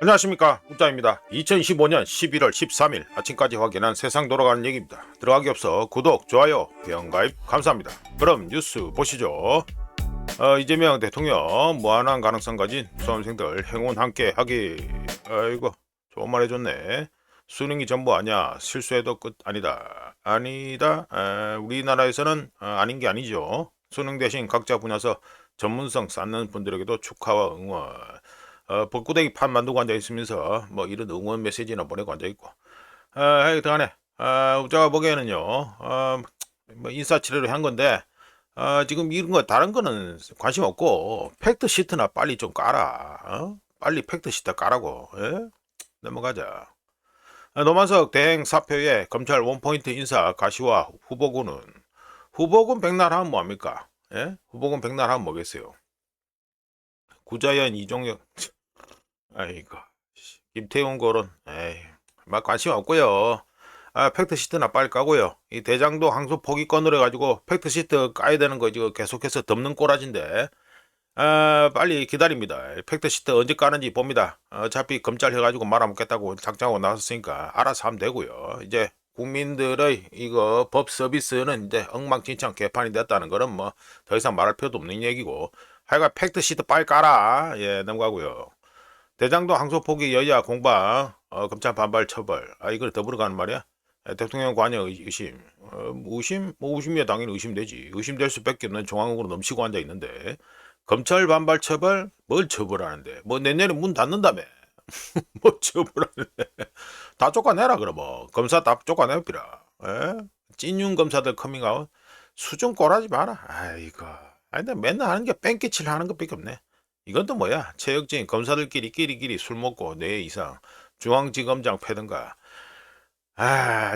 안녕하십니까, 웃자입니다. 2025년 11월 13일 아침까지 확인한 세상 돌아가는 얘기입니다. 들어가기 앞서 구독, 좋아요, 회원가입 감사합니다. 그럼 뉴스 보시죠. 이재명 대통령 무한한 가능성 가진 수험생들 행운 함께 하기. 아이고, 좋은 말 해줬네. 수능이 전부 아니야, 실수해도 끝 아니다. 아니다. 우리나라에서는 아닌 게 아니죠. 수능 대신 각자 분야에서 전문성 쌓는 분들에게도 축하와 응원. 벚구데기 판 만들고 앉아 있으면서 뭐 이런 응원 메시지나 보내고 앉아 있고. 하여튼간에 제가 보기에는요, 뭐 인사치레로 한 건데, 지금 이런 거 다른 거는 관심 없고 팩트 시트나 빨리 좀 깔아. 빨리 팩트 시트 깔라고. 예? 넘어가자. 노만석 대행 사표에 검찰 원포인트 인사 가시와 후보군 백날하면 뭐합니까? 예? 후보군 백날하면 뭐겠어요? 구자연 이종혁. 아이고, 김태훈 거론, 에이, 막 관심 없고요. 팩트시트나 빨리 까고요. 이 대장도 항소 포기권으로 해가지고 팩트시트 까야 되는 거 지금 계속해서 덮는 꼬라진데, 빨리 기다립니다. 팩트시트 언제 까는지 봅니다. 어차피 검찰 해가지고 말아먹겠다고 작정하고 나섰으니까 알아서 하면 되고요. 이제 국민들의 이거 법 서비스는 이제 엉망진창 개판이 됐다는 거는 뭐 더 이상 말할 필요도 없는 얘기고, 하여간 팩트시트 빨리 까라. 예, 넘어가고요. 대장동 항소 포기 여야 공방, 검찰 반발 처벌. 이걸 더불어 가는 말이야. 대통령 관여 의심. 의심? 뭐 의심이야 당연히 의심되지. 의심될 수밖에 없는 정황으로 넘치고 앉아 있는데 검찰 반발 처벌? 뭘 처벌하는데? 뭐 내년에 문 닫는다며? 뭐 처벌하는데? 다 쫓아내라 그럼 뭐. 검사 다 쫓아내비라. 에? 찐윤 검사들 커밍아웃. 수준 꼴하지 마라. 아이고. 아니 근데 맨날 하는 게 뺑기칠 하는 것밖에 없네. 이건 또 뭐야? 체육진 검사들끼리 끼리끼리 술 먹고 내 이상 중앙지검장 패든가.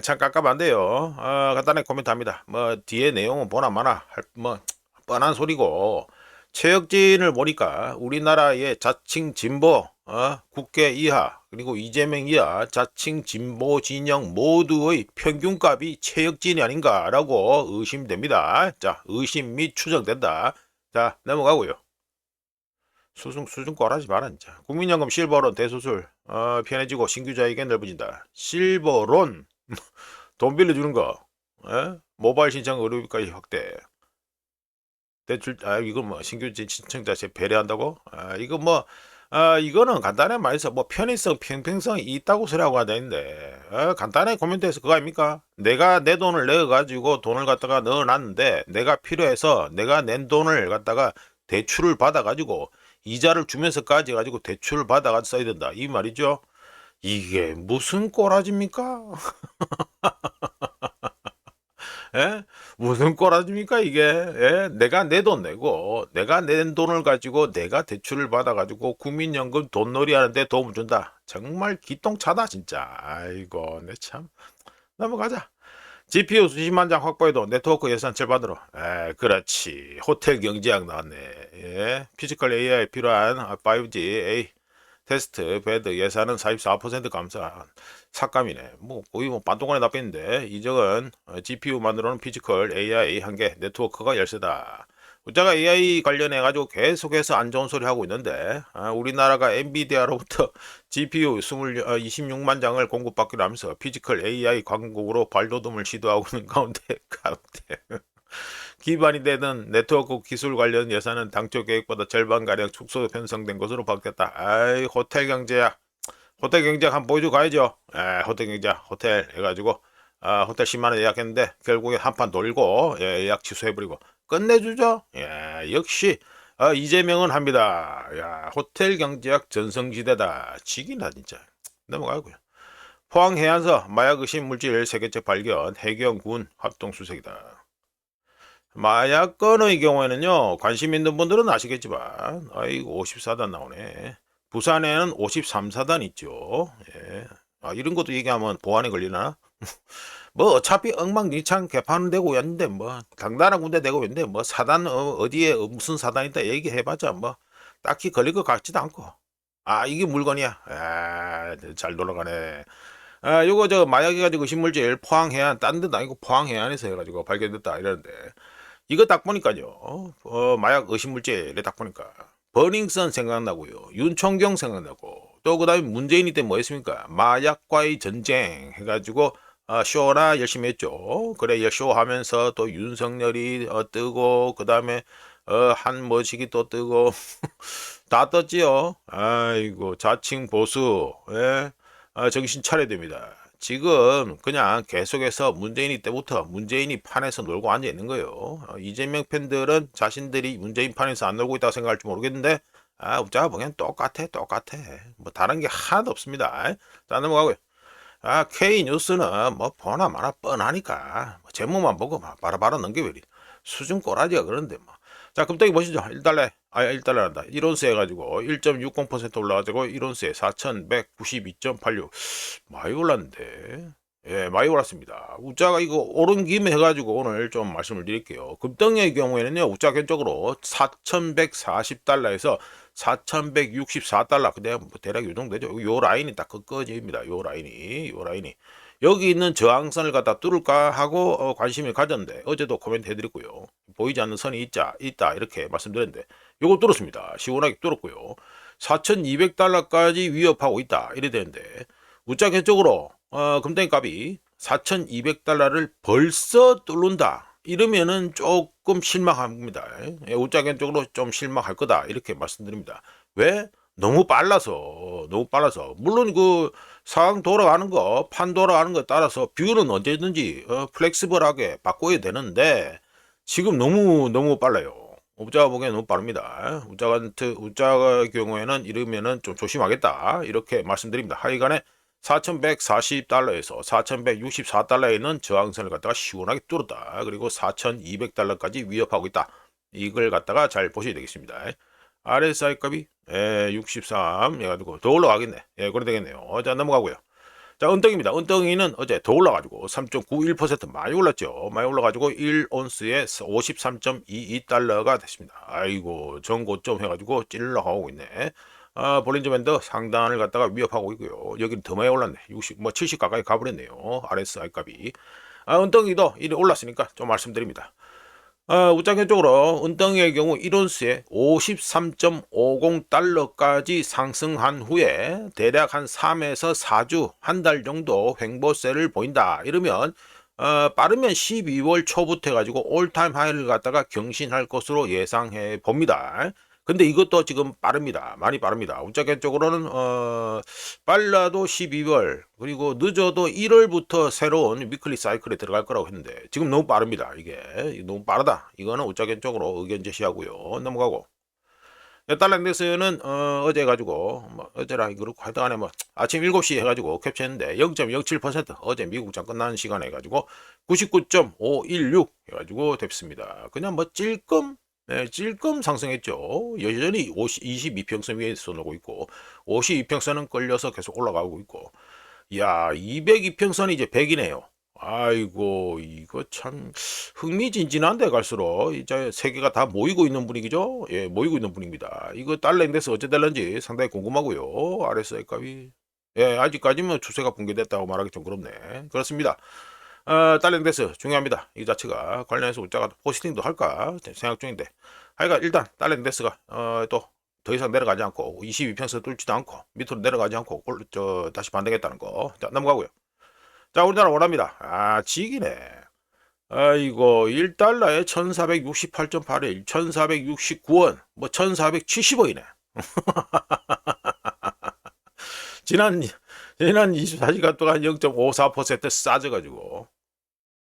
참 깝깝한데요. 간단하게 코멘트합니다. 뭐 뒤에 내용은 보나 마나 뭐 뻔한 소리고, 체육진을 보니까 우리나라의 자칭 진보, 국회 이하 그리고 이재명 이하 자칭 진보 진영 모두의 평균값이 체육진이 아닌가라고 의심됩니다. 자, 의심 및 추정된다. 자, 넘어가고요. 수준 꼴하지 마라 진짜. 국민연금 실버론 대수술 편해지고 신규자에게 넓어진다. 실버론 돈 빌려주는 거, 모바일 신청 의료비까지 확대. 대출, 이거 뭐 신규 신청자 배려한다고? 이거 뭐 이거는 간단하게 말해서 뭐 편의성 평평성이 있다고 소리하고 하는데, 간단하게 코멘트해서 그거 아닙니까? 내가 내 돈을 내어 가지고 돈을 갖다가 넣어놨는데 내가 필요해서 내가 낸 돈을 갖다가 대출을 받아 가지고 이자를 주면서까지 가지고 대출을 받아 가지고 써야 된다 이 말이죠. 이게 무슨 꼬라지입니까? 예? 무슨 꼬라지입니까 이게? 예? 내가 내 돈 내고 내가 낸 돈을 가지고 내가 대출을 받아가지고 국민연금 돈놀이 하는데 도움을 준다. 정말 기똥차다 진짜. 아이고 내 참. 넘어가자. GPU 수십만 장 확보해도 네트워크 예산 절반으로. 그렇지. 호텔 경제학 나왔네. 예? 피지컬 AI 필요한 5G A 테스트 베드 예산은 44% 감산. 삭감이네. 뭐 거의 뭐 반동안에 납했는데 이적은 GPU만으로는 피지컬 AI 한 개 네트워크가 열세다. 우리가 AI 관련해 가지고 계속해서 안 좋은 소리 하고 있는데, 우리나라가 엔비디아로부터 GPU 26만 장을 공급받기로 하면서 피지컬 AI 광국으로 발돋움을 시도하고 있는 가운데 기반이 되는 네트워크 기술 관련 예산은 당초 계획보다 절반가량 축소 편성된 것으로 바뀌었다. 호텔 경제야. 호텔 경제학 한번 보여주고 가야죠. 호텔 경제학 호텔 해가지고 호텔 10만원 예약했는데 결국에 한판 돌고 예약 취소해버리고 끝내주죠. 역시 이재명은 합니다. 야, 호텔 경제학 전성시대다. 지기나 진짜. 넘어가고요. 포항 해안서 마약 의심 물질 3개째 발견. 해경군 합동수색이다. 마약건의 경우에는요, 관심 있는 분들은 아시겠지만, 아이고, 54단 나오네. 부산에는 53사단 있죠. 예. 이런 것도 얘기하면 보안에 걸리나? 뭐, 어차피 엉망진창 개판은 되고 있는데, 뭐, 당당한 군대 되고 있는데, 뭐, 사단, 어디에, 무슨 사단이다 얘기해봤자, 뭐, 딱히 걸릴 것 같지도 않고. 이게 물건이야. 잘 돌아가네. 요거 마약해가지고 신물질 포항해안, 딴 데도 아니고 포항해안에서 해가지고 발견됐다 이러는데, 이거 딱 보니까요. 마약 의심물질에 딱 보니까 버닝썬 생각나고요. 윤총경 생각나고 또 그다음에 문재인이 때 뭐 했습니까? 마약과의 전쟁 해가지고 쇼나 열심히 했죠. 그래 쇼하면서 또 윤석열이 뜨고 그다음에 한머지기 또 뜨고 다 떴지요. 아이고 자칭 보수, 예? 정신 차려야 됩니다. 지금 그냥 계속해서 문재인이 때부터 문재인이 판에서 놀고 앉아 있는 거예요. 이재명 팬들은 자신들이 문재인 판에서 안 놀고 있다고 생각할지 모르겠는데 웃자가 보기엔 똑같아. 뭐 다른 게 하나도 없습니다. 자 넘어가고요. K뉴스는 뭐 보나 마나 뻔하니까 뭐 제목만 보고 막 바로바로 넘겨버리. 수준 꼬라지가 그런데 뭐. 자 금덩이 보시죠. 1달러 1달러란다. 1온스 해가지고 1.60% 올라가지고 1온스에 4192.86. 많이 올랐는데. 예, 많이 올랐습니다. 우짜가 이거 오른 김에 해가지고 오늘 좀 말씀을 드릴게요. 금덩이의 경우에는요, 우짜 견적으로 4140달러에서 4164달러. 근데 뭐 대략 요 정도 되죠. 요 라인이 딱 꺾어집니다. 요 라인이. 여기 있는 저항선을 갖다 뚫을까 하고 관심을 가졌는데 어제도 코멘트 해드렸고요. 보이지 않는 선이 있다 이렇게 말씀드렸는데 요거 뚫었습니다. 시원하게 뚫었고요. 4200달러까지 위협하고 있다 이래 되는데 우짜 견적으로 금덩이 값이 4200달러를 벌써 뚫는다 이러면은 조금 실망합니다. 우짜견 쪽으로 좀 실망할 거다 이렇게 말씀드립니다. 왜? 너무 빨라서 물론 그 상황 돌아가는 거 판 돌아가는 거에 따라서 뷰는 언제든지 플렉시블하게 바꿔야 되는데 지금 너무 빨라요. 우짜가 보기엔 너무 빠릅니다. 우짜 경우에는 이러면은 좀 조심하겠다 이렇게 말씀드립니다. 하여간에 4140달러에서 4164달러에 있는 저항선을 갖다가 시원하게 뚫었다. 그리고 4200달러까지 위협하고 있다. 이걸 갖다가 잘 보셔야 되겠습니다. RSI 값이 63 해가지고 더 올라가겠네. 예, 그래 되겠네요. 자 넘어가고요. 자 은덩이입니다. 은덩이는 어제 더 올라가지고 3.91% 많이 올랐죠. 많이 올라가지고 1온스에 53.22달러가 됐습니다. 아이고 전고점 해가지고 찔러가고 있네. 볼린저 밴드 상단을 갖다가 위협하고 있고요. 여기는 더 많이 올랐네. 60, 뭐 70 가까이 가버렸네요. RSI 값이. 은덩이도 이리 올랐으니까 좀 말씀드립니다. 우짜견 쪽으로 은덩이의 경우 1온스에 53.50달러까지 상승한 후에 대략 한 3에서 4주, 한 달 정도 횡보세를 보인다. 이러면 빠르면 12월 초부터 해가지고 올타임 하이를 갖다가 경신할 것으로 예상해 봅니다. 근데 이것도 지금 빠릅니다. 많이 빠릅니다. 우짜견 쪽으로는 빨라도 12월 그리고 늦어도 1월부터 새로운 위클리 사이클에 들어갈 거라고 했는데 지금 너무 빠릅니다. 이게 너무 빠르다. 이거는 우짜견 쪽으로 의견 제시하고요. 넘어가고 달러 인덱스는 어제 해가지고 뭐 어제라 그렇고 하여튼간에 뭐 아침 7시 해가지고 캡처했는데 0.07% 어제 미국장 끝나는 시간에 해가지고 99.516 해가지고 됐습니다. 그냥 뭐 찔끔 상승했죠. 여전히 22평선 위에서 놀고 있고 52평선은 끌려서 계속 올라가고 있고 야 202평선이 이제 100이네요. 아이고 이거 참 흥미진진한데 갈수록 이제 세계가 다 모이고 있는 분위기죠. 예, 모이고 있는 분위기입니다. 이거 달러 인덱스 어째 될런지 상당히 궁금하고요. RSI 값이 아직까지는 추세가 붕괴됐다고 말하기 좀 그렇네. 그렇습니다. 달러 인덱스 중요합니다. 이 자체가 관련해서 우짜가 포스팅도 할까 생각 중인데 하여간 일단 달러 인덱스가 또 더 이상 내려가지 않고 22평선 뚫지도 않고 밑으로 내려가지 않고 다시 반등했다는 거. 자 넘어가고요. 자 우리나라 원화입니다. 지기네. 아이고 1달러에 1468.81 1469원 뭐 1470원이네. 지난 24시간 동안 0.54% 싸져가지고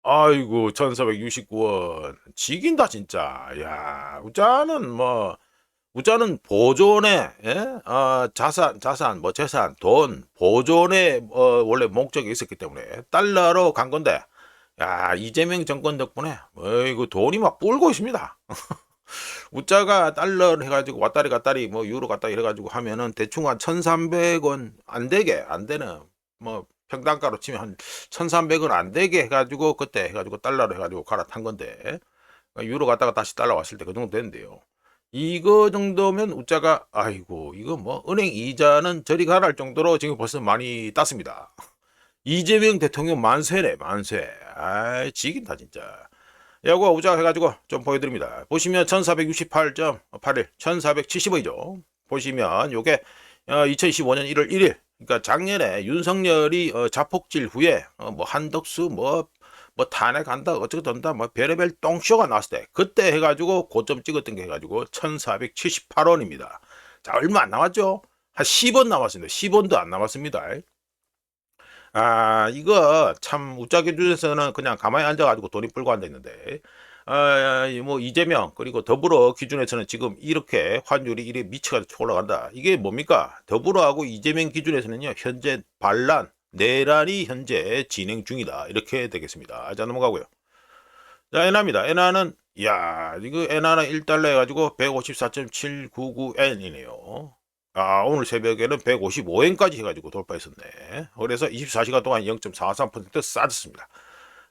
아이고 1469원 지긴다 진짜. 야 우짜는 보존에 자산 뭐 재산 돈 보존에 원래 목적이 있었기 때문에 달러로 간 건데 야 이재명 정권 덕분에 이거 돈이 막 불고 있습니다. 우짜가 달러를 해가지고 왔다리 갔다리 뭐 유로 갔다 이래가지고 하면은 대충 한 1300원 안 되는 뭐 평당가로 치면 한 1300원 안 되게 해가지고 그때 해가지고 달러로 해가지고 갈아탄 건데 유로 갔다가 다시 달러 왔을 때 그 정도 되는데요. 이거 정도면 우짜가 아이고 이거 뭐 은행 이자는 저리 가라 할 정도로 지금 벌써 많이 땄습니다. 이재명 대통령 만세네 만세. 지긴다 진짜. 야구 우짜 해가지고 좀 보여드립니다. 보시면 1468.81 1470원이죠. 보시면 요게 2015년 1월 1일, 그러니까 작년에 윤석열이 자폭질 후에 뭐 한덕수 뭐 탄핵한다 어쩌고 된다 뭐 별의별 똥쇼가 나왔을 때 그때 해가지고 고점 찍었던 게 해가지고 1478원입니다. 자, 얼마 안 남았죠? 한 10원 남았습니다. 10원도 안 남았습니다. 이거 참 우짜 기준에서는 그냥 가만히 앉아가지고 돈이 불고 앉아있는데, 뭐 이재명 그리고 더불어 기준에서는 지금 이렇게 환율이 이래 미쳐가지고 올라간다. 이게 뭡니까? 더불어하고 이재명 기준에서는요, 현재 반란 내란이 현재 진행 중이다, 이렇게 되겠습니다. 자, 넘어가고요. 자, 엔화입니다. 엔화는 이거 엔화는 1달러 해가지고 154.799엔이네요. 오늘 새벽에는 155엔까지 해가지고 돌파했었네. 그래서 24시간 동안 0.43% 싸졌습니다.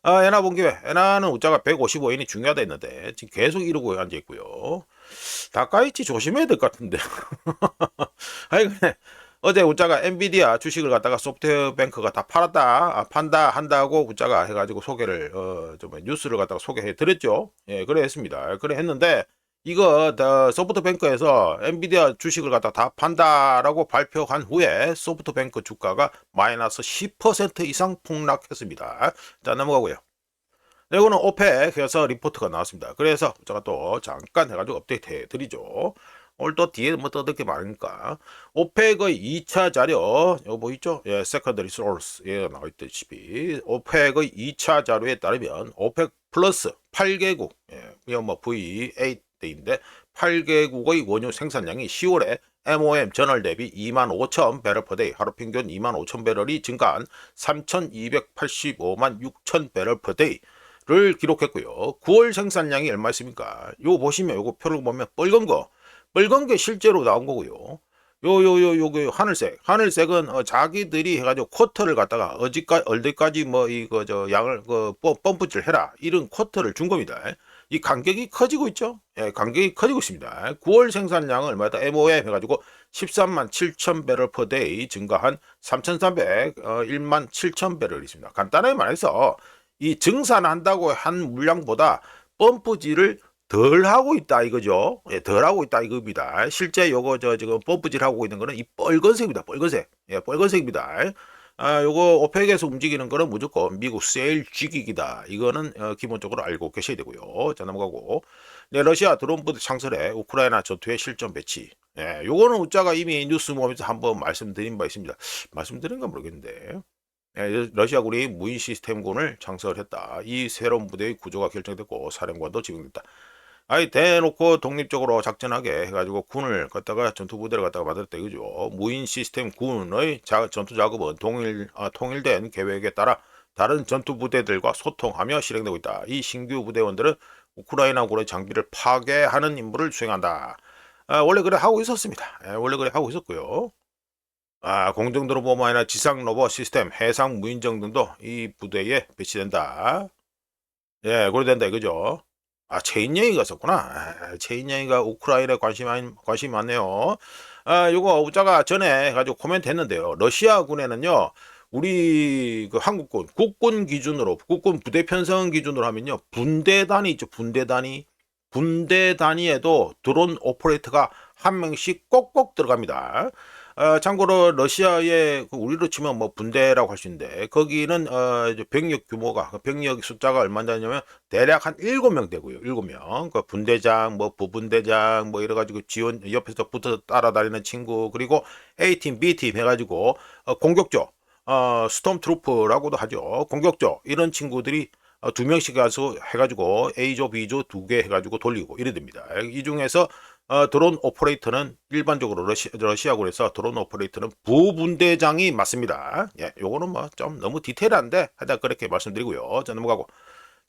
엔화 본 김에 엔화는 우자가 155엔이 중요하다 했는데 지금 계속 이러고 앉아있고요. 다카이치 조심해야 될 것 같은데. 아니, 근데 어제 우자가 엔비디아 주식을 갖다가 소프트뱅크가 다 판다 한다고 우자가 해가지고 소개를 좀 뉴스를 갖다가 소개해 드렸죠. 예, 그래 했습니다. 그래 했는데 이거 소프트뱅크에서 엔비디아 주식을 갖다 다 판다라고 발표한 후에 소프트뱅크 주가가 마이너스 10% 이상 폭락했습니다. 자, 넘어가고요. 네, 이거는 오펙에서 리포트가 나왔습니다. 그래서 제가 또 잠깐 해가지고 업데이트 해드리죠. 오늘 또 뒤에 뭐 떠들 게 많으니까. 오펙의 2차 자료, 이거 뭐 있죠? 예, 세컨더리 소스에 나와있다시피 오펙의 2차 자료에 따르면 오펙 플러스 8개국, 이거 뭐 V8인데 8개국의 원유 생산량이 10월에 MOM 전월 대비 25,000 배럴 퍼 데이, 하루 평균 25,000 배럴이 증가한 3,285만 6천 배럴 퍼 데이를 기록했고요. 9월 생산량이 얼마 있습니까? 요거 보시면 요거 표를 보면 빨간 게 실제로 나온 거고요. 요거 하늘색은 자기들이 해가지고 쿼터를 갖다가 어디까지 뭐 이거 양을 펌프질 해라 이런 쿼터를 준 겁니다. 이 간격이 커지고 있죠. 예, 간격이 커지고 있습니다. 9월 생산량은 얼마다 MOM 해가지고 13만 7천 배럴 퍼 데이 증가한 3,301만 7천 배럴이 있습니다. 간단하게 말해서 이 증산한다고 한 물량보다 펌프질을 덜 하고 있다 이거죠. 예, 덜 하고 있다 이겁니다. 실제 요거 지금 펌프질 하고 있는 거는 이 빨간색입니다. 빨간색. 예, 빨간색입니다. 요거 오펙에서 움직이는 거는 무조건 미국 세일 G기기다. 이거는 기본적으로 알고 계셔야 되고요. 자, 넘어가고. 네, 러시아 드론 부대 창설에 우크라이나 전투의 실전 배치. 예, 요거는 우짜가 이미 뉴스 모임에서 한번 말씀드린 바 있습니다. 말씀드린 건 모르겠는데. 예, 러시아군이 무인 시스템군을 창설했다. 이 새로운 부대의 구조가 결정됐고 사령관도 지명됐다. 대놓고 독립적으로 작전하게 해가지고 군을 갖다가 전투부대를 갖다가 만들었다 이거죠. 무인 시스템 군의 전투 작업은 통일된 계획에 따라 다른 전투부대들과 소통하며 실행되고 있다. 이 신규 부대원들은 우크라이나군의 장비를 파괴하는 임무를 수행한다. 원래 그래 하고 있었습니다. 원래 그래 하고 있었고요. 공정도로 보면 아니라 지상 로봇 시스템, 해상 무인정 등도 이 부대에 배치된다. 예, 그래 된다 이거죠. 최인영이가 썼구나. 최인영이가 우크라이나에 관심이 많네요. 요거 우자가 전에 해가지고 코멘트 했는데요. 러시아군에는요, 우리 그 한국군, 국군 기준으로, 국군 부대 편성 기준으로 하면요, 분대 단위 있죠, 분대 단위. 분대 단위에도 드론 오퍼레이터가 한 명씩 꼭꼭 들어갑니다. 참고로 러시아의 우리로 치면 뭐 분대라고 할 수 있는데 거기는 병력 규모가 병력 숫자가 얼마나 되냐면 대략 한 7명 되고요. 7명. 그 분대장, 뭐 부분대장, 뭐 이래 가지고 지원 옆에서 붙어 따라다니는 친구, 그리고 A팀, B팀 해 가지고 공격조, 스톰트루프라고도 하죠. 공격조 이런 친구들이 2명씩 가서 해가지고 A조, B조 2개 해가지고 돌리고 이래 됩니다. 이 중에서 드론 오퍼레이터는 일반적으로 러시아군에서 드론 오퍼레이터는 부분대장이 맞습니다. 예, 요거는 뭐 좀 너무 디테일한데 하여튼 그렇게 말씀드리고요. 자, 넘어가고.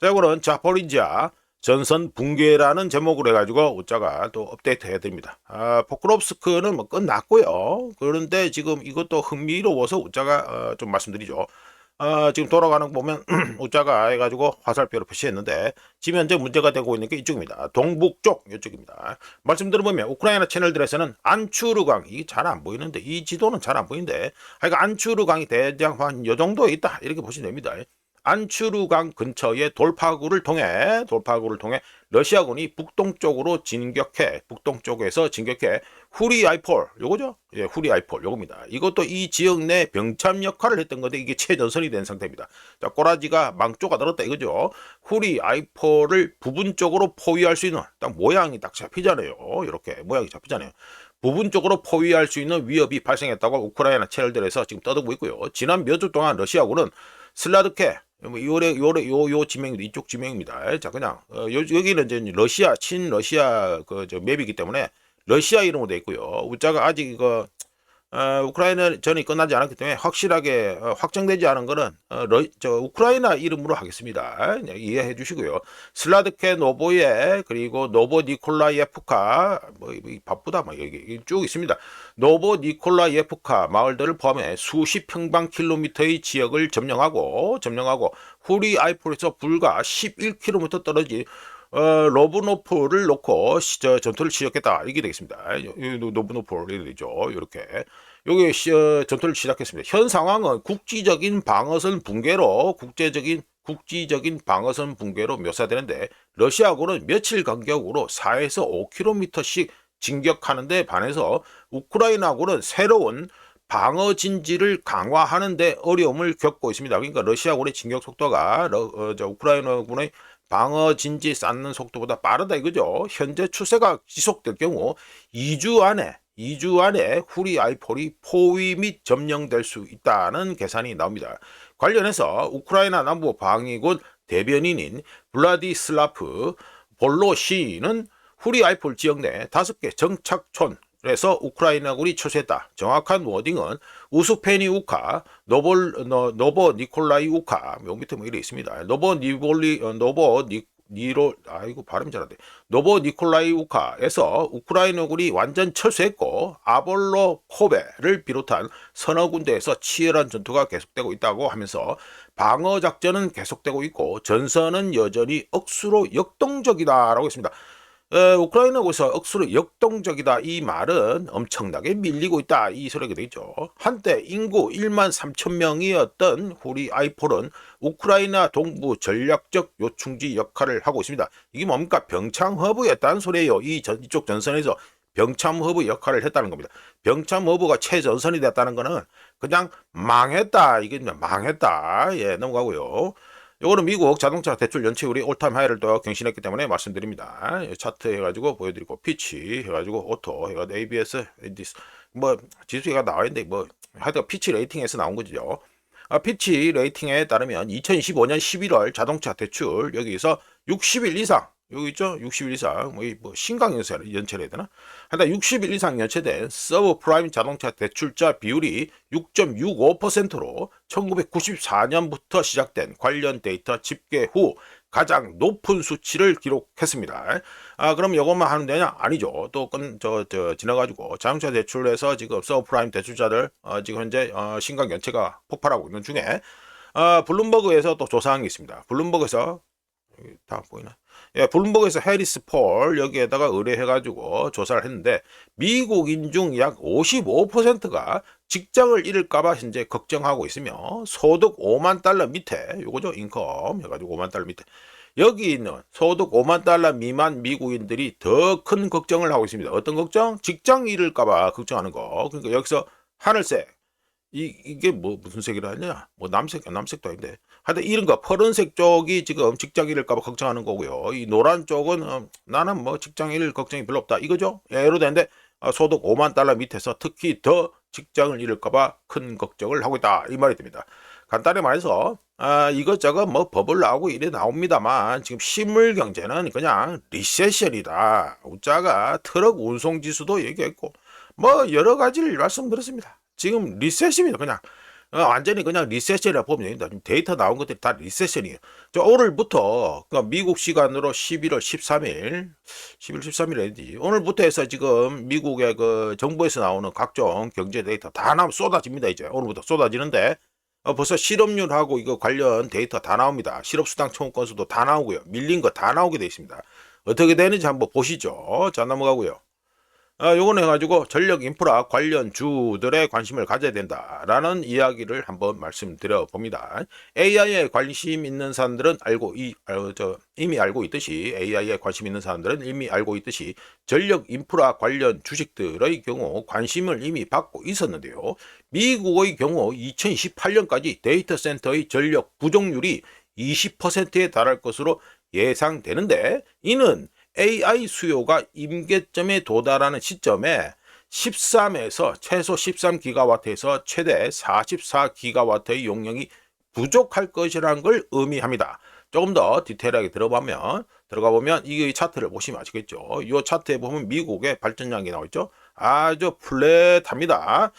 자, 이거는 자포리지아 전선 붕괴라는 제목으로 해가지고 우짜가 또 업데이트 해드립니다. 포크롭스크는 뭐 끝났고요. 그런데 지금 이것도 흥미로워서 우짜가 좀 말씀드리죠. 지금 돌아가는 거 보면 우자가 해가지고 화살표를 표시했는데 지금 현재 문제가 되고 있는 게 이쪽입니다. 동북쪽 이쪽입니다. 말씀 들어보면 우크라이나 채널들에서는 안추르강, 이게 잘 안 보이는데 이 지도는 잘 안 보이는데 하여간 안추르강이 대략 한 요 정도에 있다 이렇게 보시면 됩니다. 안추르강 근처의 돌파구를 통해 러시아군이 북동쪽에서 진격해 후리 아이폴 요거죠? 예, 후리 아이폴 요겁니다. 이것도 이 지역 내 병참 역할을 했던 건데 이게 최전선이 된 상태입니다. 자, 꼬라지가 망조가 늘었다 이거죠. 후리 아이폴을 부분적으로 포위할 수 있는 딱 모양이 딱 잡히잖아요. 이렇게 모양이 잡히잖아요. 부분적으로 포위할 수 있는 위협이 발생했다고 우크라이나 채널들에서 지금 떠들고 있고요. 지난 몇 주 동안 러시아군은 슬라드케 요 지명입니다. 이쪽 지명입니다. 자, 그냥 여기는 이제 러시아 친러시아 저 맵이기 때문에 러시아 이름으로 되어 있고요. 우자가 아직 이거 우크라이나 전이 끝나지 않았기 때문에 확실하게 확정되지 않은 거는 우크라이나 이름으로 하겠습니다. 이해해 주시고요. 슬라드케 노보예 그리고 노보 니콜라예프카 뭐 바쁘다 막 여기 쭉 있습니다. 노보 니콜라예프카 마을들을 포함해 수십 평방킬로미터의 지역을 점령하고 후리 아이폴에서 불과 11km 떨어진 로브노프를 놓고 전투를 시작했다. 이게 되겠습니다. 로브노프를 되죠. 이렇게 여기 전투를 시작했습니다. 현 상황은 국지적인 방어선 붕괴로 묘사되는데 러시아군은 며칠 간격으로 4에서 5km씩 진격하는데 반해서 우크라이나군은 새로운 방어 진지를 강화하는데 어려움을 겪고 있습니다. 그러니까 러시아군의 진격 속도가 우크라이나군의 방어 진지 쌓는 속도보다 빠르다 이거죠. 현재 추세가 지속될 경우 2주 안에 후리 아이폴이 포위 및 점령될 수 있다는 계산이 나옵니다. 관련해서 우크라이나 남부 방위군 대변인인 블라디슬라프 볼로시는 후리 아이폴 지역 내 5개 정착촌에서 우크라이나군이 처수했다. 정확한 워딩은 우스페니우카, 노보 니콜라이 우카, 여기 밑에 뭐 이래 있습니다. 노보 니콜라이 우카에서 우크라이나군이 완전 철수했고 아볼로 포베를 비롯한 서너 군데에서 치열한 전투가 계속되고 있다고 하면서 방어 작전은 계속되고 있고 전선은 여전히 억수로 역동적이다라고 했습니다. 우크라이나에서 억수로 역동적이다 이 말은 엄청나게 밀리고 있다 이 소리가 되겠죠. 한때 인구 1만 3천 명이었던 후리 아이폴은 우크라이나 동부 전략적 요충지 역할을 하고 있습니다. 이게 뭡니까? 병참 허브였다는 소리예요. 이쪽 전선에서 병참 허브 역할을 했다는 겁니다. 병참 허브가 최전선이 됐다는 거는 그냥 망했다. 이게 망했다. 예, 넘어가고요. 요거는 미국 자동차 대출 연체율이 올타임 하이를 또 경신했기 때문에 말씀드립니다. 차트 해가지고 보여드리고 피치 해가지고 오토 해가지고 ABS 뭐 지수가 나와 있는데 뭐 하여튼 피치 레이팅에서 나온 거죠. 피치 레이팅에 따르면 2025년 11월 자동차 대출 여기서 60일 이상 여기 있죠? 60일 이상 뭐 신강 연체를 해야 되나? 하여튼 60일 이상 연체된 서브프라임 자동차 대출자 비율이 6.65%로 1994년부터 시작된 관련 데이터 집계 후 가장 높은 수치를 기록했습니다. 그럼 이것만 하면 되냐? 아니죠. 또 지나가지고 자동차 대출에서 지금 서브프라임 대출자들 지금 현재 신강 연체가 폭발하고 있는 중에 블룸버그에서 또 조사한 게 있습니다. 블룸버그에서 다 보이나? 예, 블룸버그에서 해리스 폴 여기에다가 의뢰해가지고 조사를 했는데 미국인 중 약 55%가 직장을 잃을까봐 현재 걱정하고 있으며 소득 5만 달러 밑에 요거죠 인컴 해가지고 5만 달러 밑에 여기 있는 소득 5만 달러 미만 미국인들이 더 큰 걱정을 하고 있습니다. 어떤 걱정? 직장 잃을까봐 걱정하는 거. 그러니까 여기서 하늘색 이게 뭐 무슨 색이라 하냐? 뭐 남색도 아닌데. 하여튼 이런 거 푸른색 쪽이 지금 직장 잃을까봐 걱정하는 거고요. 이 노란 쪽은 나는 뭐 직장 잃을 걱정이 별로 없다 이거죠. 예로 되는데 소득 5만 달러 밑에서 특히 더 직장을 잃을까봐 큰 걱정을 하고 있다 이 말이 됩니다. 간단히 말해서 이것저것 뭐 버블 나오고 이래 나옵니다만 지금 실물 경제는 그냥 리세션이다. 우자가 트럭 운송 지수도 얘기했고 뭐 여러 가지를 말씀드렸습니다. 지금 리세션입니다. 그냥 완전히 그냥 리세션이라 보면 됩니다. 데이터 나온 것들이 다 리세션이에요. 오늘부터 그러니까 미국 시간으로 11월 13일 아니지. 오늘부터 해서 지금 미국의 그 정부에서 나오는 각종 경제 데이터 다 나오면 쏟아집니다. 이제 오늘부터 쏟아지는데 벌써 실업률하고 이거 관련 데이터 다 나옵니다. 실업수당 청구 건수도 다 나오고요. 밀린 거 다 나오게 돼 있습니다. 어떻게 되는지 한번 보시죠. 자 넘어가고요. 요거는 해가지고 전력 인프라 관련 주들의 관심을 가져야 된다라는 이야기를 한번 말씀드려 봅니다. AI에 관심 있는 사람들은 이미 알고 있듯이 AI에 관심 있는 사람들은 이미 알고 있듯이 전력 인프라 관련 주식들의 경우 관심을 이미 받고 있었는데요. 미국의 경우 2028년까지 데이터 센터의 전력 부족률이 20%에 달할 것으로 예상되는데, 이는 AI 수요가 임계점에 도달하는 시점에 13에서 최소 13기가와트에서 최대 44기가와트의 용량이 부족할 것이라는 걸 의미합니다. 조금 더 디테일하게 들어가 보면 이 차트를 보시면 아시겠죠. 이 차트에 보면 미국의 발전량이 나와있죠. 아주 플랫합니다.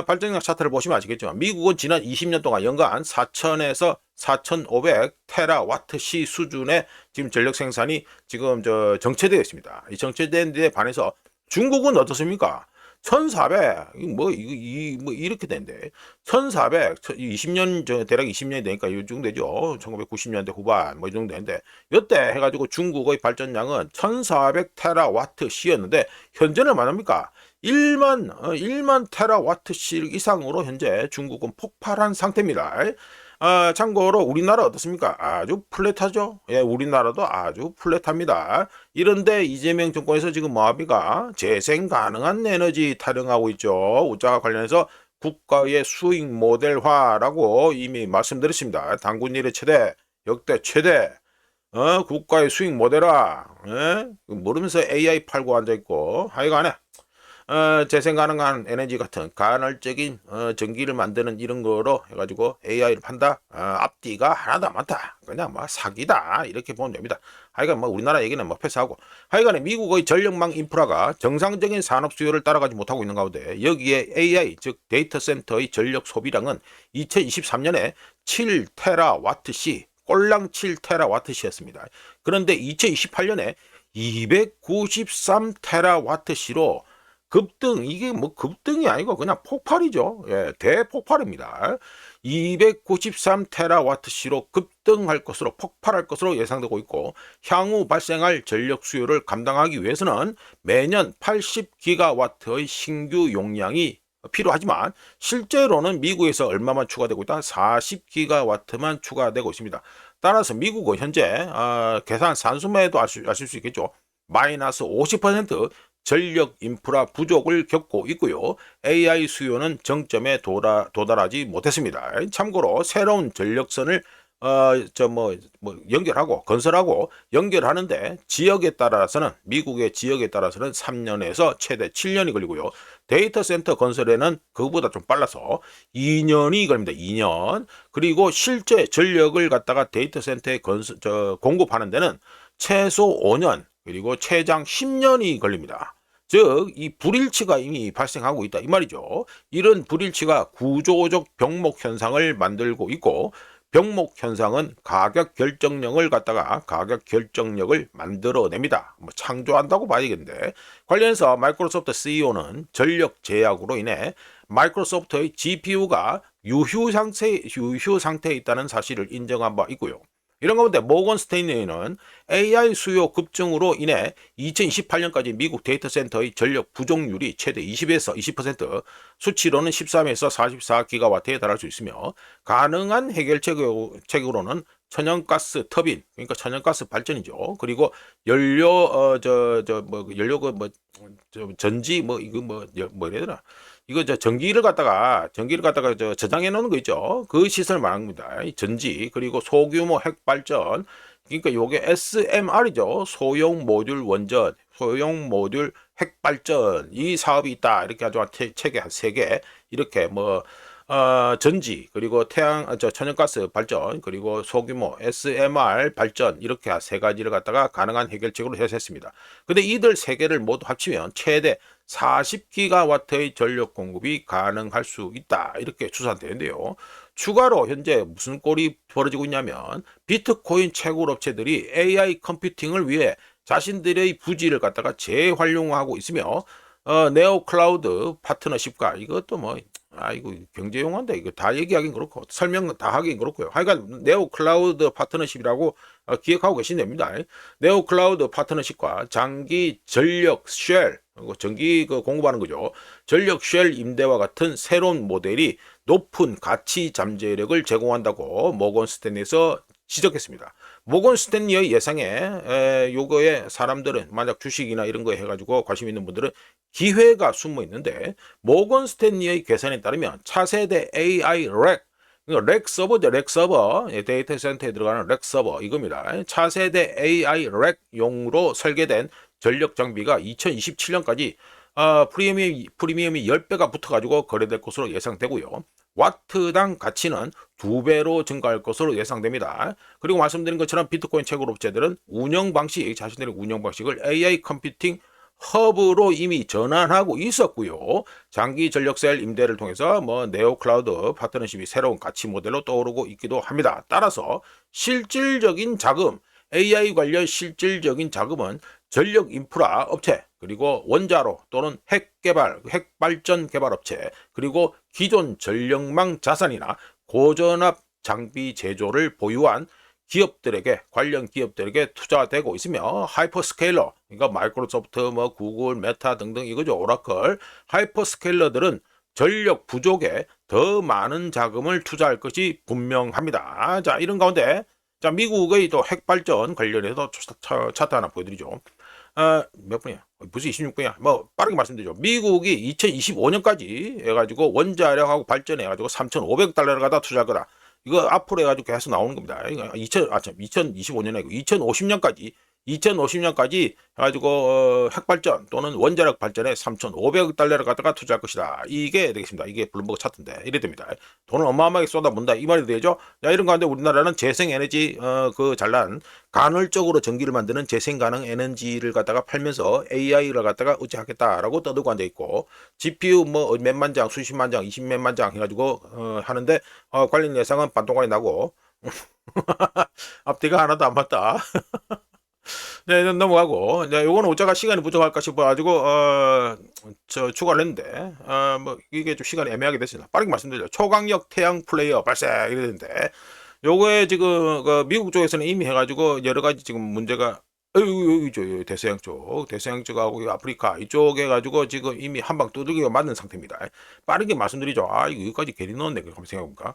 발전량 차트를 보시면 아시겠지만 미국은 지난 20년 동안 연간 4,000에서 4,500 테라와트시 수준의 지금 전력 생산이 지금 정체되어 있습니다. 이 정체된 데 반해서 중국은 어떻습니까? 1,400, 이렇게 된대. 1,400, 20년, 대략 20년이 되니까 이 정도 되죠. 1990년대 후반, 이 정도 되는데, 이때 해가지고 중국의 발전량은 1,400 테라와트시였는데, 현재는 얼마입니까? 1만 테라와트시 이상으로 현재 중국은 폭발한 상태입니다. 참고로 우리나라 어떻습니까? 아주 플랫하죠. 예, 우리나라도 아주 플랫합니다. 이런데 이재명 정권에서 지금 뭐합니까? 재생 가능한 에너지 타령하고 있죠. 우자와 관련해서 국가의 수익 모델화라고 이미 말씀드렸습니다. 당군 일의 최대, 역대 최대, 국가의 수익 모델화, 모르면서 AI 팔고 앉아있고, 하여간에 재생 가능한 에너지 같은 간헐적인 전기를 만드는 이런 거로 해가지고 AI를 판다. 앞뒤가 하나도 안 맞다. 그냥 사기다. 이렇게 보면 됩니다. 하여간 우리나라 얘기는 패스하고. 하여간에 미국의 전력망 인프라가 정상적인 산업 수요를 따라가지 못하고 있는 가운데 여기에 AI 즉 데이터 센터의 전력 소비량은 2023년에 7테라와트시 꼴랑 7테라와트시였습니다. 그런데 2028년에 293테라와트시로 급등, 이게 급등이 아니고 그냥 폭발이죠. 예, 대폭발입니다. 293테라와트시로 급등할 것으로, 폭발할 것으로 예상되고 있고, 향후 발생할 전력 수요를 감당하기 위해서는 매년 80기가와트의 신규 용량이 필요하지만 실제로는 미국에서 얼마만 추가되고 있다? 40기가와트만 추가되고 있습니다. 따라서 미국은 현재 계산 산수매도 아실 수 있겠죠. 마이너스 50% 전력 인프라 부족을 겪고 있고요. AI 수요는 정점에 도달하지 못했습니다. 참고로 새로운 전력선을 건설하고 연결하는데 미국의 지역에 따라서는 3년에서 최대 7년이 걸리고요. 데이터 센터 건설에는 그거보다 좀 빨라서 2년이 걸립니다. 2년. 그리고 실제 전력을 갖다가 데이터 센터에 공급하는 데는 최소 5년, 그리고 최장 10년이 걸립니다. 즉, 이 불일치가 이미 발생하고 있다 이 말이죠. 이런 불일치가 구조적 병목 현상을 만들고 있고, 병목 현상은 가격 결정력을 만들어냅니다. 창조한다고 봐야겠는데, 관련해서 마이크로소프트 CEO는 전력 제약으로 인해 마이크로소프트의 GPU가 유휴 상태에 있다는 사실을 인정한 바 있고요. 이런 가운데 모건 스탠리는 AI 수요 급증으로 인해 2028년까지 미국 데이터 센터의 전력 부족률이 최대 20에서 20%, 수치로는 13에서 44기가와트에 달할 수 있으며, 가능한 해결책으로는 천연가스 터빈, 그러니까 천연가스 발전이죠. 그리고 전기를 갖다가 저장해 놓는 거 있죠. 그 시설 말합니다. 전지, 그리고 소규모 핵 발전. 그러니까 요게 SMR이죠. 소형 모듈 원전, 소형 모듈 핵 발전. 이 사업이 있다. 이렇게 아주 책에 한 3개. 이렇게 전지, 그리고 천연가스 발전, 그리고 소규모 SMR 발전, 이렇게 3가지를 갖다가 가능한 해결책으로 제시했습니다. 근데 이들 3개를 모두 합치면 최대 40기가와트의 전력 공급이 가능할 수 있다. 이렇게 추산되는데요. 추가로 현재 무슨 꼴이 벌어지고 있냐면, 비트코인 채굴 업체들이 AI 컴퓨팅을 위해 자신들의 부지를 갖다가 재활용하고 있으며, 네오 클라우드 파트너십과 이것도 이거 경제 용어인데 이거 다 얘기하긴 그렇고 설명 다 하긴 그렇고요. 하여간 네오 클라우드 파트너십이라고 기억하고 계시면 됩니다. 네오 클라우드 파트너십과 장기 전력 쉘, 전기 공급하는 거죠. 전력 쉘 임대와 같은 새로운 모델이 높은 가치 잠재력을 제공한다고 모건 스탠리에서 지적했습니다. 모건 스탠리의 예상에 요거에 사람들은 만약 주식이나 이런 거 해가지고 관심 있는 분들은 기회가 숨어 있는데, 모건 스탠리의 계산에 따르면 차세대 AI 렉 서버죠. 렉 서버, 데이터 센터에 들어가는 렉 서버 이겁니다. 차세대 AI 렉용으로 설계된 전력 장비가 2027년까지 프리미엄이 10배가 붙어가지고 거래될 것으로 예상되고요. 와트당 가치는 2배로 증가할 것으로 예상됩니다. 그리고 말씀드린 것처럼 비트코인 채굴 업체들은 자신들의 운영 방식을 AI 컴퓨팅 허브로 이미 전환하고 있었고요. 장기 전력셀 임대를 통해서 네오클라우드 파트너십이 새로운 가치 모델로 떠오르고 있기도 합니다. 따라서 실질적인 자금, AI 관련 실질적인 자금은 전력 인프라 업체, 그리고 원자로 또는 핵발전 개발 업체, 그리고 기존 전력망 자산이나 고전압 장비 제조를 보유한 관련 기업들에게 투자되고 있으며, 하이퍼스케일러, 그러니까 마이크로소프트, 구글, 메타 등등 이거죠. 오라클, 하이퍼스케일러들은 전력 부족에 더 많은 자금을 투자할 것이 분명합니다. 자, 이런 가운데 미국의 또 핵발전 관련해서 차트 하나 보여드리죠. 몇 분이야? 벌써 26분이야. 빠르게 말씀드리죠. 미국이 2025년까지 해가지고 원자력하고 발전해가지고 3,500억 달러를 갖다 투자할 거다. 이거 앞으로 해가지고 계속 나오는 겁니다. 2025년에 아니고 2050년까지 해가지고 핵발전 또는 원자력 발전에 3,500억 달러를 갖다가 투자할 것이다. 이게 되겠습니다. 이게 블룸버그 차트인데 이래 됩니다. 돈을 어마어마하게 쏟아본다 이 말이 되죠. 자, 이런 가운데 우리나라는 재생에너지 잘난 간헐적으로 전기를 만드는 재생가능 에너지를 갖다가 팔면서 AI를 갖다가 어찌하겠다라고 떠들고 앉아 있고, GPU 몇만 장, 수십만 장, 20몇만 장 해가지고 하는데 관련 예상은 반동간이 나고 앞뒤가 하나도 안 맞다. 네, 넘어가고, 네, 요거는 어쩌가 시간이 부족할까 싶어가지고, 추가를 했는데, 이게 좀 시간이 애매하게 됐습니다. 빠르게 말씀드리죠. 초강력 태양 플레이어 발생, 이랬는데, 요거에 지금, 미국 쪽에서는 이미 해가지고, 여러 가지 지금 문제가, 대서양 쪽하고 아프리카 이쪽 해가지고 지금 이미 한방 두들기가 맞는 상태입니다. 빠르게 말씀드리죠. 이거 여기까지 괜히 넣었네. 그렇게 생각해볼까?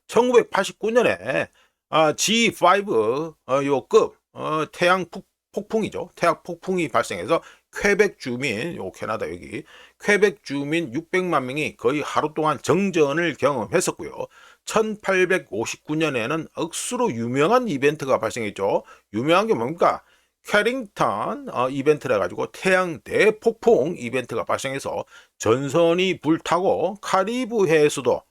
1989년에, G5, 요급, 태양 폭풍이죠. 태양 폭풍이 발생해서 퀘벡 주민, 캐나다 여기, 퀘벡 주민 600만 명이 거의 하루 동안 정전을 경험했었고요. 1859년에는 억수로 유명한 이벤트가 발생했죠. 유명한 게 뭡니까? 캐링턴 이벤트를 해가지고 태양 대폭풍 이벤트가 발생해서 전선이 불타고 카리브 해에서도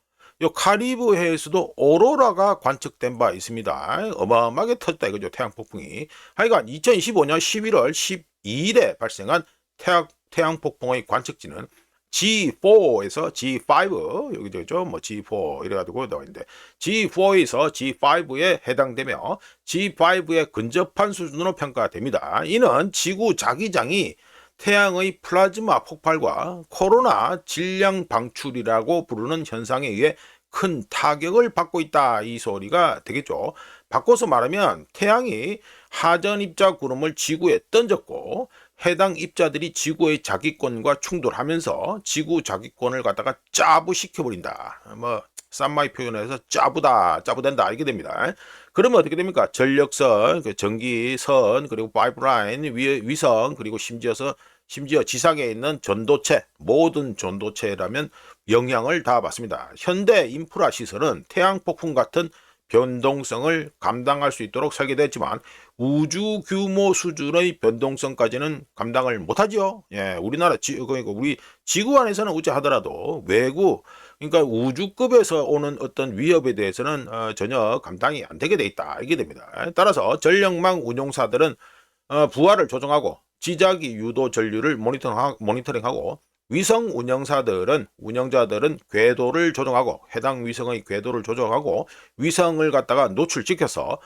오로라가 관측된 바 있습니다. 어마어마하게 터졌다 이거죠. 태양 폭풍이. 하여간 2025년 11월 12일에 발생한 태양 폭풍의 관측지는 G4에서 G5, 여기 되죠. G4 이래가지고 나와 있는데, G4에서 G5에 해당되며 G5에 근접한 수준으로 평가됩니다. 이는 지구 자기장이 태양의 플라즈마 폭발과 코로나 질량 방출이라고 부르는 현상에 의해 큰 타격을 받고 있다, 이 소리가 되겠죠. 바꿔서 말하면 태양이 하전 입자 구름을 지구에 던졌고, 해당 입자들이 지구의 자기권과 충돌하면서 지구 자기권을 갖다가 짜부시켜버린다. 쌈마이 표현해서 짜부된다 이게 됩니다. 그러면 어떻게 됩니까? 전력선, 전기선, 그리고 파이프라인, 위성, 그리고 심지어 지상에 있는 전도체, 모든 전도체라면 영향을 다 받습니다. 현대 인프라 시설은 태양 폭풍 같은 변동성을 감당할 수 있도록 설계됐지만 우주 규모 수준의 변동성까지는 감당을 못하죠. 예, 그러니까 우리 지구 안에서는 어찌 하더라도 그러니까 우주급에서 오는 어떤 위협에 대해서는 전혀 감당이 안 되게 돼 있다, 이게 됩니다. 따라서 전력망 운용사들은 부하를 조정하고 지자기 유도 전류를 모니터링하고, 위성 운영자들은 궤도를 조정하고, 해당 위성의 궤도를 조정하고, 위성을 갖다가 노출시켜서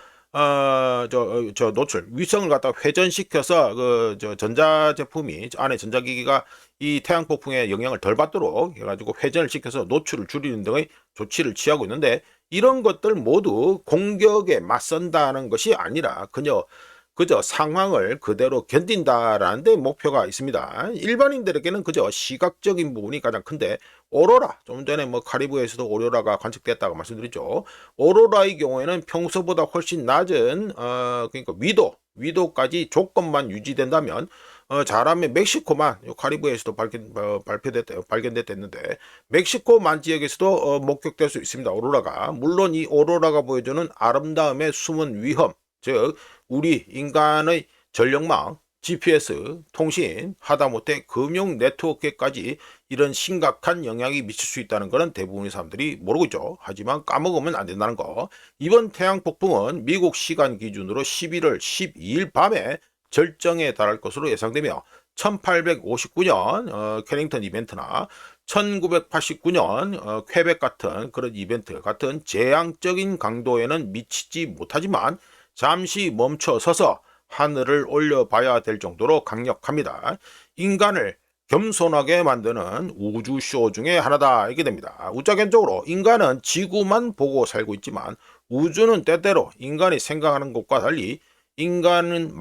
위성을 갖다가 회전시켜서 전자제품이 안에 전자기기가 이 태양 폭풍의 영향을 덜 받도록 해가지고 회전을 시켜서 노출을 줄이는 등의 조치를 취하고 있는데, 이런 것들 모두 공격에 맞선다는 것이 아니라 그저 그저 상황을 그대로 견딘다라는 데 목표가 있습니다. 일반인들에게는 그저 시각적인 부분이 가장 큰데 오로라, 좀 전에 뭐 카리브에서도 오로라가 관측됐다고 말씀드렸죠. 오로라의 경우에는 평소보다 훨씬 낮은 그러니까 위도까지 조건만 유지된다면 잘하면 멕시코만 카리브에서도 발견됐는데 멕시코만 지역에서도 목격될 수 있습니다. 오로라가. 물론 이 오로라가 보여주는 아름다움의 숨은 위험, 즉 우리 인간의 전력망, GPS, 통신, 하다못해 금융 네트워크까지 이런 심각한 영향이 미칠 수 있다는 것은 대부분의 사람들이 모르고 있죠. 하지만 까먹으면 안 된다는 거. 이번 태양 폭풍은 미국 시간 기준으로 11월 12일 밤에 절정에 달할 것으로 예상되며 1859년 캐닝턴 이벤트나 1989년 퀘벡 같은 그런 이벤트 같은 재앙적인 강도에는 미치지 못하지만 잠시 멈춰 서서 하늘을 올려봐야 될 정도로 강력합니다. 인간을 겸손하게 만드는 우주쇼 중에 하나다 이게 됩니다. 우자견적으로 인간은 지구만 보고 살고 있지만 우주는 때때로 인간이 생각하는 것과 달리 인간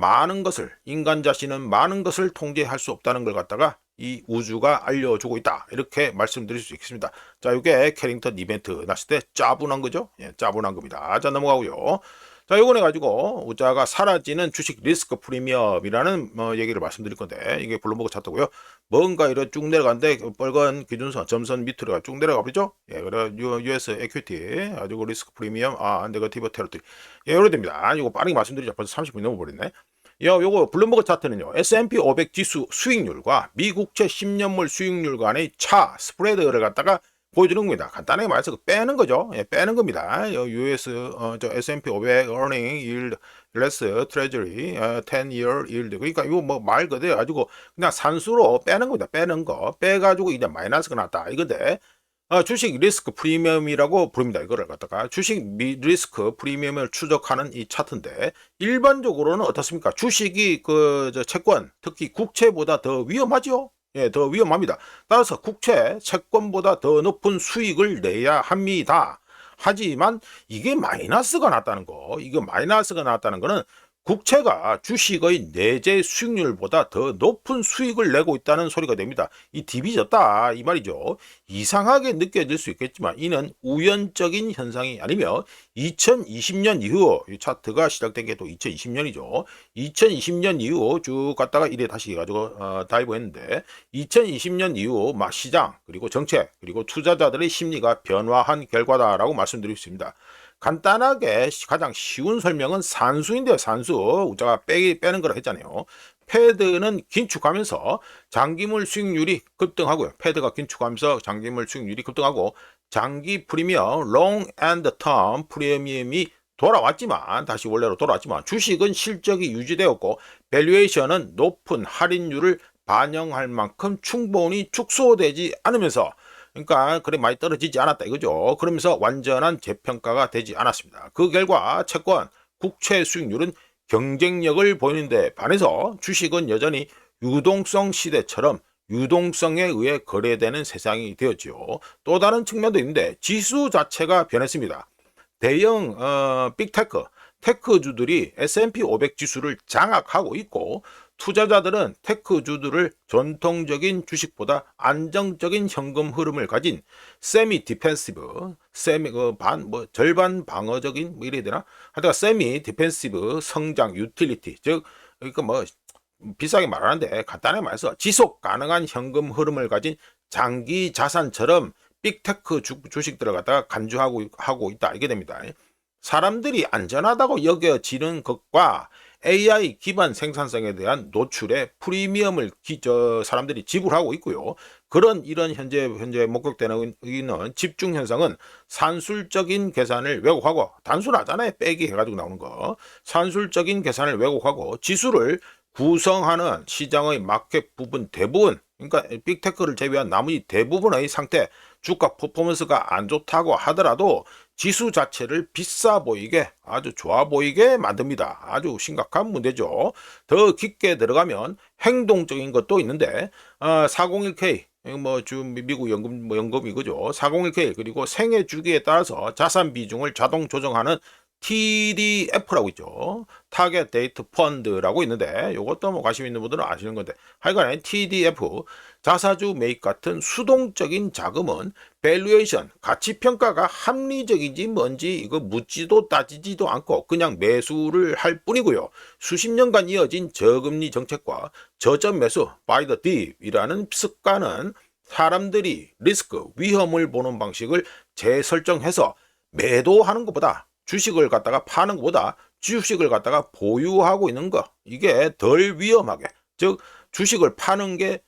자신은 많은 것을 통제할 수 없다는 걸 갖다가 이 우주가 알려주고 있다. 이렇게 말씀드릴 수 있겠습니다. 자, 이게 캐링턴 이벤트 났을 때 짜분한 거죠? 예, 짜분한 겁니다. 자, 넘어가고요. 자, 요번에 가지고 우자가 사라지는 주식 리스크 프리미엄이라는 얘기를 말씀드릴 건데 이게 블룸버그 차트고요. 뭔가 이렇게 쭉 내려가는데 빨간 기준선 점선 밑으로 쭉 내려가 보죠. 예, 그래 US 에퀴티 가지고 리스크 프리미엄 네거티브 테러토리. 예, 요래 됩니다. 이거 빠르게 말씀드리자 벌써 30분이 넘어버렸네. 요거 블룸버그 차트는요. S&P 500 지수 수익률과 미국채 10년물 수익률 간의 차 스프레드를 갖다가 보여주는 겁니다. 간단하게 말해서 빼는 거죠. 예, 빼는 겁니다. US S&P 500 earning yield less treasury 10-year yield. 그러니까 이거 뭐 말 그대로 가지고 그냥 산수로 빼는 겁니다. 빼는 거 빼가지고 이제 마이너스가 났다 이건데 주식 리스크 프리미엄이라고 부릅니다. 이거를 갖다가 주식 리스크 프리미엄을 추적하는 이 차트인데 일반적으로는 어떻습니까? 주식이 채권 특히 국채보다 더 위험하죠. 예, 더 위험합니다. 따라서 국채, 채권보다 더 높은 수익을 내야 합니다. 하지만 이게 마이너스가 났다는 거, 이거 마이너스가 났다는 거는 국채가 주식의 내재 수익률보다 더 높은 수익을 내고 있다는 소리가 됩니다. 이 딥이 졌다 이 말이죠. 이상하게 느껴질 수 있겠지만 이는 우연적인 현상이 아니며 2020년 이후 이 차트가 시작된 게 또 2020년이죠. 2020년 이후 쭉 갔다가 이래 다시 가지고 다이브 했는데 2020년 이후 시장 그리고 정책 그리고 투자자들의 심리가 변화한 결과다라고 말씀드릴 수 있습니다. 간단하게 가장 쉬운 설명은 산수인데요. 산수. 우자가 빼는 거라 했잖아요. 패드는 긴축하면서 장기물 수익률이 급등하고요. 패드가 긴축하면서 장기물 수익률이 급등하고 장기 프리미엄, long and term 프리미엄이 돌아왔지만 다시 원래로 돌아왔지만 주식은 실적이 유지되었고 밸류에이션은 높은 할인율을 반영할 만큼 충분히 축소되지 않으면서 그러니까 그래 많이 떨어지지 않았다 이거죠. 그러면서 완전한 재평가가 되지 않았습니다. 그 결과 채권, 국채 수익률은 경쟁력을 보이는데 반해서 주식은 여전히 유동성 시대처럼 유동성에 의해 거래되는 세상이 되었죠. 또 다른 측면도 있는데 지수 자체가 변했습니다. 대형 빅테크, 테크주들이 S&P 500 지수를 장악하고 있고 투자자들은 테크주들을 전통적인 주식보다 안정적인 현금 흐름을 가진 세미 디펜시브, 절반 방어적인 이래야 되나? 하여튼 세미 디펜시브 성장 유틸리티, 즉 그러니까 비싸게 말하는데 간단하게 말해서 지속 가능한 현금 흐름을 가진 장기 자산처럼 빅테크 주식들을 갖다가 간주하고 있다 이게 됩니다. 사람들이 안전하다고 여겨지는 것과 AI 기반 생산성에 대한 노출의 프리미엄을 사람들이 지불하고 있고요. 이런 현재 목격되는 집중 현상은 산술적인 계산을 왜곡하고 단순하잖아요. 빼기 해가지고 나오는 거. 산술적인 계산을 왜곡하고 지수를 구성하는 시장의 마켓 부분 대부분 그러니까 빅테크를 제외한 나머지 대부분의 상태 주가 퍼포먼스가 안 좋다고 하더라도 지수 자체를 비싸 보이게 아주 좋아 보이게 만듭니다. 아주 심각한 문제죠. 더 깊게 들어가면 행동적인 것도 있는데 401k 미국 연금이 그죠. 401k 그리고 생애 주기에 따라서 자산 비중을 자동 조정하는 TDF라고 있죠. 타겟 데이트 펀드라고 있는데 이것도 뭐 관심 있는 분들은 아시는 건데 하여간에 TDF 자사주 매입 같은 수동적인 자금은 밸류에이션 가치평가가 합리적인지 뭔지 이거 묻지도 따지지도 않고 그냥 매수를 할 뿐이고요. 수십 년간 이어진 저금리 정책과 저점 매수 by the dip이라는 습관은 사람들이 리스크 위험을 보는 방식을 재설정해서 매도하는 것보다 주식을 갖다가 파는 것보다 주식을 갖다가 보유하고 있는 거 이게 덜 위험하게 즉 주식을 파는 게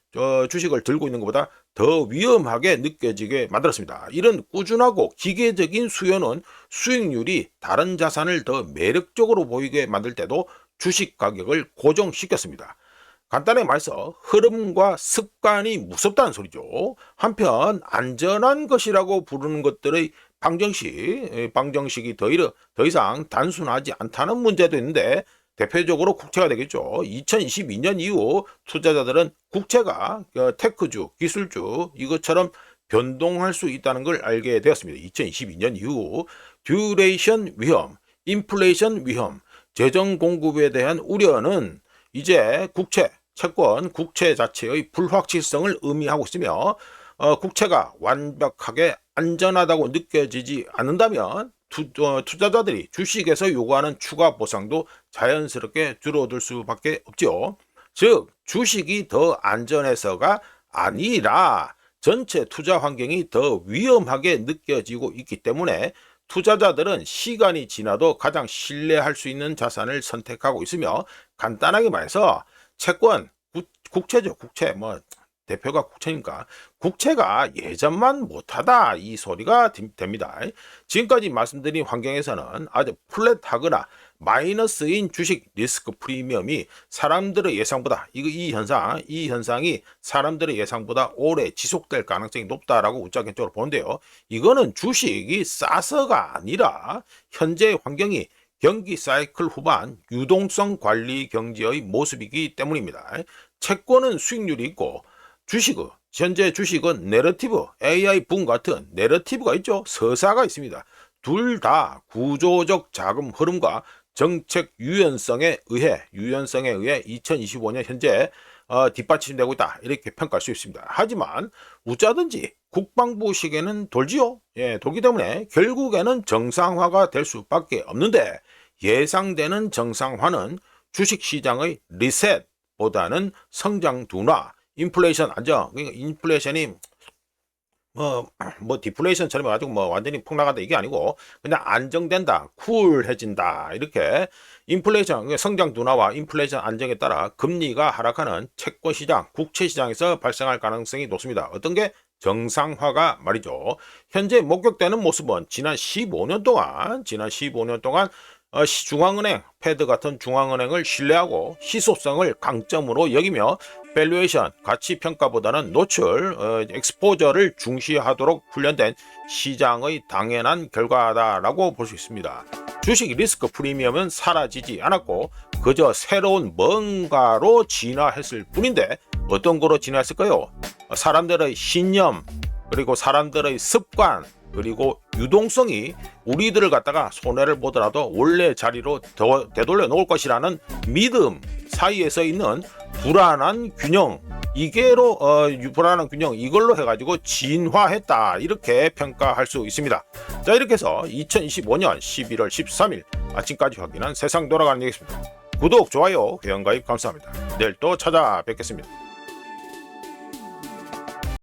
주식을 들고 있는 것보다 더 위험하게 느껴지게 만들었습니다. 이런 꾸준하고 기계적인 수요는 수익률이 다른 자산을 더 매력적으로 보이게 만들 때도 주식 가격을 고정시켰습니다. 간단하게 말해서 흐름과 습관이 무섭다는 소리죠. 한편 안전한 것이라고 부르는 것들의 방정식이 더 이상 단순하지 않다는 문제도 있는데 대표적으로 국채가 되겠죠. 2022년 이후 투자자들은 국채가 테크주, 기술주 이것처럼 변동할 수 있다는 걸 알게 되었습니다. 2022년 이후 듀레이션 위험, 인플레이션 위험, 재정 공급에 대한 우려는 이제 채권, 국채 자체의 불확실성을 의미하고 있으며 국채가 완벽하게 안전하다고 느껴지지 않는다면 투자자들이 주식에서 요구하는 추가 보상도 자연스럽게 줄어들 수밖에 없죠. 즉 주식이 더 안전해서가 아니라 전체 투자 환경이 더 위험하게 느껴지고 있기 때문에 투자자들은 시간이 지나도 가장 신뢰할 수 있는 자산을 선택하고 있으며 간단하게 말해서 채권, 국채죠. 국채 대표가 국채니까 국채가 예전만 못하다 이 소리가 됩니다. 지금까지 말씀드린 환경에서는 아주 플랫하거나 마이너스인 주식 리스크 프리미엄이 사람들의 예상보다 이 현상이 사람들의 예상보다 오래 지속될 가능성이 높다라고 우짜견적으로 보는데요. 이거는 주식이 싸서가 아니라 현재 환경이 경기 사이클 후반 유동성 관리 경제의 모습이기 때문입니다. 채권은 수익률이 있고 현재 주식은 내러티브, AI 붐 같은 내러티브가 있죠. 서사가 있습니다. 둘 다 구조적 자금 흐름과 정책 유연성에 의해 2025년 현재 뒷받침되고 있다. 이렇게 평가할 수 있습니다. 하지만 웃자든지 국방부 시계는 돌지요. 돌기 때문에 결국에는 정상화가 될 수밖에 없는데 예상되는 정상화는 주식시장의 리셋보다는 성장 둔화, 인플레이션 안정, 그러니까 인플레이션이 디플레이션처럼 해가지고 완전히 폭락한다 이게 아니고 그냥 안정된다, 쿨해진다 이렇게 인플레이션 성장 둔화와 인플레이션 안정에 따라 금리가 하락하는 채권 시장, 국채 시장에서 발생할 가능성이 높습니다. 어떤 게 정상화가 말이죠. 현재 목격되는 모습은 지난 15년 동안 중앙은행, 패드 같은 중앙은행을 신뢰하고 희소성을 강점으로 여기며 밸류에이션, 가치평가보다는 노출, 엑스포저를 중시하도록 훈련된 시장의 당연한 결과다라고 볼 수 있습니다. 주식 리스크 프리미엄은 사라지지 않았고 그저 새로운 뭔가로 진화했을 뿐인데 어떤 거로 진화했을까요? 사람들의 신념, 그리고 사람들의 습관, 그리고 유동성이 우리들을 갖다가 손해를 보더라도 원래 자리로 되돌려 놓을 것이라는 믿음 사이에서 있는 불안한 균형 불안한 균형 이걸로 해가지고 진화했다 이렇게 평가할 수 있습니다. 자 이렇게 해서 2025년 11월 13일 아침까지 확인한 세상 돌아가는 얘기입니다. 구독, 좋아요, 회원가입 감사합니다. 내일 또 찾아뵙겠습니다.